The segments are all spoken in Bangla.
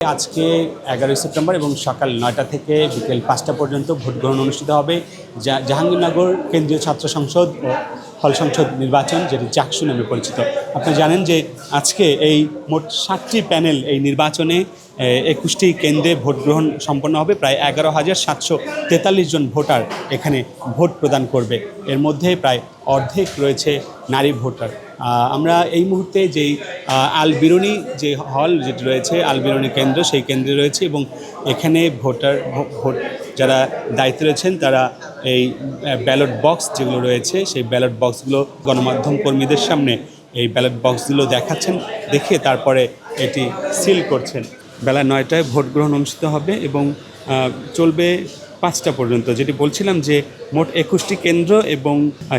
আজকে 11 সেপ্টেম্বর এবং সকাল 9টা থেকে বিকেল 5টা পর্যন্ত ভোট গ্রহণ অনুষ্ঠিত হবে। জাহাঙ্গীরনগর কেন্দ্রীয় ছাত্র সংসদ ও হল সংসদ নির্বাচন, যেটি জাকসু নামে পরিচিত। আপনি জানেন যে আজকে এই মোট 7টি প্যানেল এই নির্বাচনে 21টি কেন্দ্রে ভোট গ্রহণ সম্পন্ন হবে। প্রায় 11,743 জন ভোটার এখানে ভোট প্রদান করবে। এর মধ্যে প্রায় অর্ধেক রয়েছে নারী ভোটার। আমরা এই মুহূর্তে যেই আল-বিরুনি যে হল যেটি রয়েছে, আল-বিরুনি কেন্দ্র, সেই কেন্দ্রে রয়েছে এবং এখানে ভোট যারা দায়িত্বে রয়েছেন তারা এই ব্যালট বক্স যেগুলো রয়েছে সেই ব্যালট বক্সগুলো গণমাধ্যম কর্মীদের সামনে এই ব্যালট বক্সগুলো দেখাচ্ছেন, দেখে তারপরে এটি সিল করছেন। বেলা 9টায় ভোট গ্রহণ অনুষ্ঠিত হবে এবং চলবে 5টা পর্যন্ত। যেটি বলছিলাম যে মোট 21টি কেন্দ্র এবং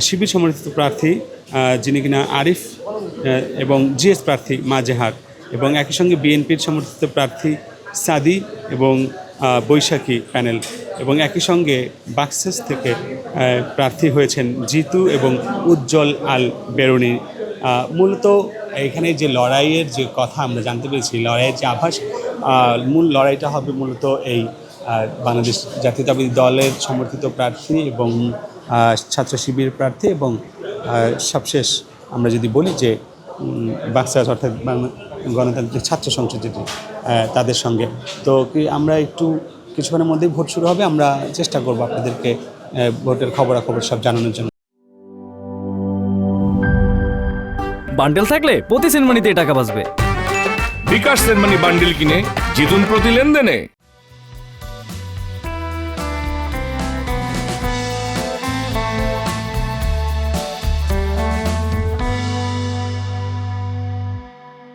শিবির সমর্থিত প্রার্থী যিনি কিনা আরিফ এবং জিএস প্রার্থী মাজেহার এবং একই সঙ্গে বিএনপির সমর্থিত প্রার্থী সাদি এবং বৈশাখী প্যানেল এবং একই সঙ্গে বাক্সেস থেকে প্রার্থী হয়েছেন জিতু এবং উজ্জ্বল আল বেরুনি। মূলত এখানে যে লড়াইয়ের যে কথা আমরা জানতে পেরেছি, লড়াইয়ের যে আভাস, মূল লড়াইটা হবে মূলত এই বাংলাদেশ জাতীয়তাবাদী দলের সমর্থিত প্রার্থী এবং ছাত্র শিবির প্রার্থী এবং সবশেষ আমরা যদি বলি যে বাক্সাস অর্থাৎ গণতান্ত্রিক ছাত্র সংসদ যেটি, তাদের সঙ্গে। তো কি আমরা একটু কিছুক্ষণের মধ্যেই ভোট শুরু হবে, আমরা চেষ্টা করব আপনাদেরকে ভোটের খবরাখবর সব জানানোর জন্য। বান্ডেল থাকলে প্রতি সেনমানিতে টাকা বাঁচবে। বিকাশ সেনমানি বান্ডেল কিনে জিতুন প্রতি লেনদেনে।